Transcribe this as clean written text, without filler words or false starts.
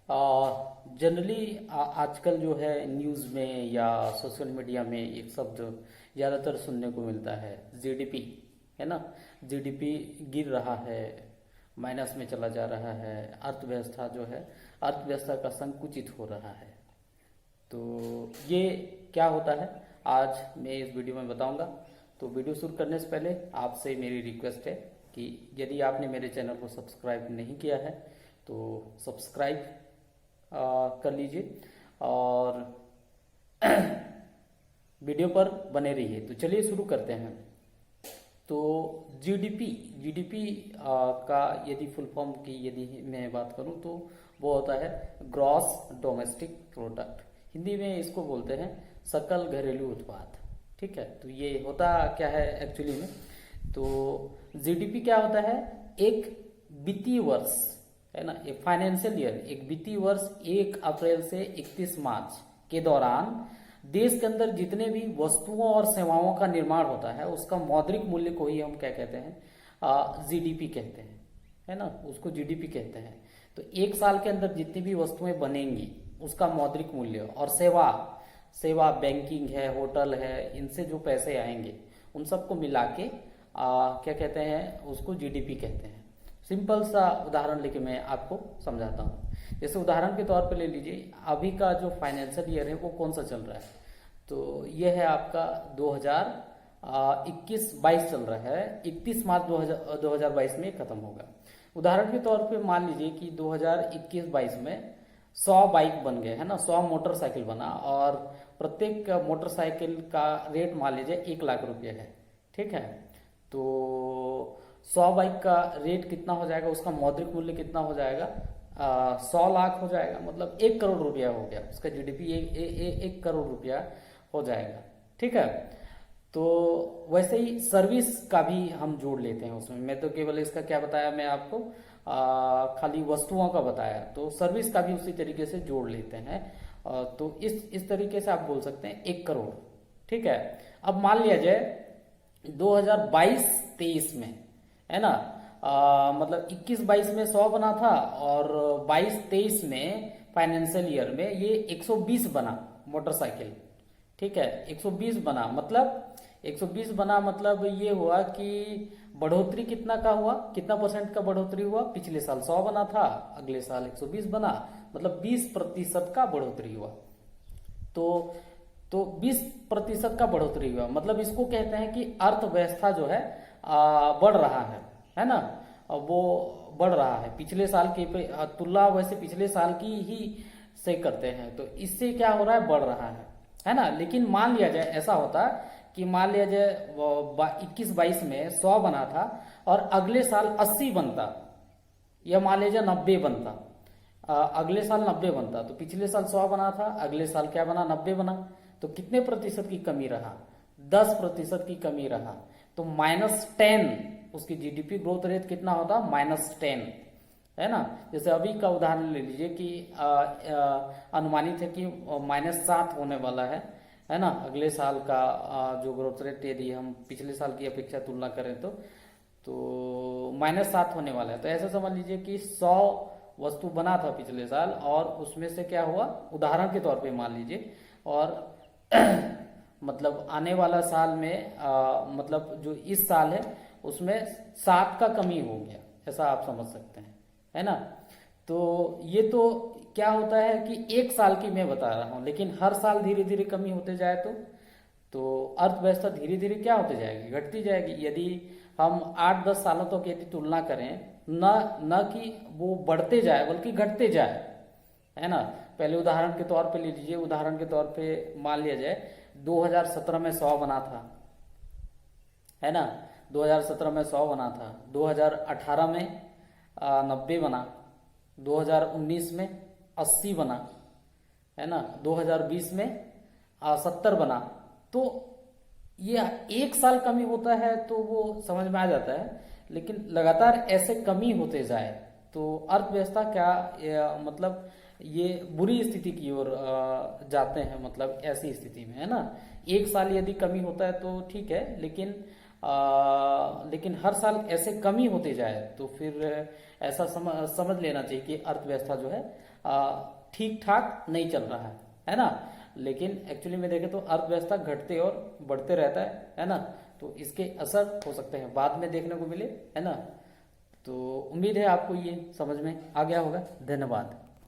Generally आजकल जो है न्यूज़ में या सोशल मीडिया में एक शब्द ज़्यादातर सुनने को मिलता है, जीडीपी। है ना। जीडीपी गिर रहा है, माइनस में चला जा रहा है, अर्थव्यवस्था जो है, अर्थव्यवस्था का संकुचित हो रहा है। तो ये क्या होता है, आज मैं इस वीडियो में बताऊंगा। तो वीडियो शुरू करने से पहले आपसे मेरी रिक्वेस्ट है कि यदि आपने मेरे चैनल को सब्सक्राइब नहीं किया है तो सब्सक्राइब कर लीजिए और वीडियो पर बने रहिए। तो चलिए शुरू करते हैं। तो जीडीपी जीडीपी का यदि फुल फॉर्म की यदि मैं बात करूं तो वो होता है ग्रॉस डोमेस्टिक प्रोडक्ट। हिंदी में इसको बोलते हैं सकल घरेलू उत्पाद। ठीक है। तो ये होता क्या है एक्चुअली में, तो जीडीपी क्या होता है, एक वित्तीय वर्ष, है ना, एक फाइनेंशियल ईयर, एक वित्तीय वर्ष 1 अप्रैल से 31 मार्च के दौरान देश के अंदर जितने भी वस्तुओं और सेवाओं का निर्माण होता है उसका मौद्रिक मूल्य को ही हम क्या कहते हैं, जीडीपी कहते हैं। है ना, उसको जीडीपी कहते हैं। तो एक साल के अंदर जितनी भी वस्तुएं बनेंगी उसका मौद्रिक मूल्य, और सेवा सेवा बैंकिंग है, होटल है, इनसे जो पैसे आएंगे उन सबको मिला के क्या कहते हैं, उसको जीडीपी कहते हैं। सिंपल सा उदाहरण लेके मैं आपको समझाता हूँ। जैसे उदाहरण के तौर पे ले लीजिए, अभी का जो फाइनेंशियल ईयर है वो कौन सा चल रहा है, तो ये है आपका 2021-22 चल रहा है। 31 मार्च 2022 में खत्म होगा। उदाहरण के तौर पे मान लीजिए कि 2021-22 में 100 बाइक बन गए, है ना, 100 मोटरसाइकिल बना, और प्रत्येक मोटरसाइकिल का रेट मान लीजिए 1 लाख रुपये है। ठीक है। तो 100 बाइक का रेट कितना हो जाएगा, उसका मौद्रिक मूल्य कितना हो जाएगा, 100 लाख हो जाएगा, मतलब 1 करोड़ रुपया हो गया। उसका जीडीपी 1 करोड़ रुपया हो जाएगा। ठीक है। तो वैसे ही सर्विस का भी हम जोड़ लेते हैं उसमें। मैं तो केवल इसका क्या बताया, मैं आपको खाली वस्तुओं का बताया, तो सर्विस का भी उसी तरीके से जोड़ लेते हैं। तो इस तरीके से आप बोल सकते हैं 1 करोड़। ठीक है। अब मान लिया जाए 2022-23 में, है ना, मतलब 21-22 में 100 बना था और 22-23 में फाइनेंशियल ईयर में ये 120 बना मोटरसाइकिल। ठीक है। 120 बना मतलब 120 बना मतलब ये हुआ कि बढ़ोतरी कितना का हुआ, कितना परसेंट का बढ़ोतरी हुआ, पिछले साल 100 बना था, अगले साल 120 बना, मतलब 20% का बढ़ोतरी हुआ। तो 20% का बढ़ोतरी हुआ, मतलब इसको कहते हैं कि अर्थव्यवस्था जो है बढ़ रहा है ना, वो बढ़ रहा है। पिछले साल की तुलना वैसे पिछले साल की ही से करते हैं, तो इससे क्या हो रहा है, बढ़ रहा है ना। लेकिन मान लिया जाए ऐसा होता कि मान लिया जाए 21-22 में 100 बना था और अगले साल 80 बनता, या मान लीजिए 90 बनता, अगले साल 90 बनता, तो पिछले साल 100 बना था, अगले साल क्या बना, 90 बना, तो कितने प्रतिशत की कमी रहा, 10% की कमी रहा। तो -10 उसकी जीडीपी ग्रोथ रेट कितना होता, -10, है ना। जैसे अभी का उदाहरण ले लीजिए कि अनुमानित है कि -7 होने वाला है ना, अगले साल का जो ग्रोथ रेट, यदि हम पिछले साल की अपेक्षा तुलना करें तो -7 होने वाला है। तो ऐसा समझ लीजिए कि 100 वस्तु बना था पिछले साल और उसमें से क्या हुआ, उदाहरण के तौर पे मान लीजिए, और मतलब आने वाला साल में मतलब जो इस साल है उसमें 7 का कमी हो गया, ऐसा आप समझ सकते हैं, है ना। तो ये तो क्या होता है कि 1 साल की मैं बता रहा हूं, लेकिन हर साल धीरे धीरे कमी होते जाए तो अर्थव्यवस्था धीरे धीरे क्या होते जाएगी, घटती जाएगी। यदि हम 8-10 सालों तक यदि तुलना करें, न कि वो बढ़ते जाए बल्कि घटते जाए, है ना। पहले उदाहरण के तौर पे ले लीजिए, उदाहरण के तौर पे मान लिया जाए 2017 में 100 बना था, है ना, 2017 में 100 बना था, 2018 में 90 बना, 2019 में 80 बना, है ना, 2020 में 70 बना। तो ये 1 साल कमी होता है तो वो समझ में आ जाता है, लेकिन लगातार ऐसे कमी होते जाए तो अर्थव्यवस्था क्या मतलब ये बुरी स्थिति की ओर जाते हैं, मतलब ऐसी स्थिति में, है ना। 1 साल यदि कमी होता है तो ठीक है, लेकिन लेकिन हर साल ऐसे कमी होते जाए तो फिर ऐसा समझ लेना चाहिए कि अर्थव्यवस्था जो है ठीक ठाक नहीं चल रहा है ना। लेकिन एक्चुअली में देखें तो अर्थव्यवस्था घटते और बढ़ते रहता है ना। तो इसके असर हो सकते हैं बाद में देखने को मिले, है ना। तो उम्मीद है आपको ये समझ में आ गया होगा। धन्यवाद।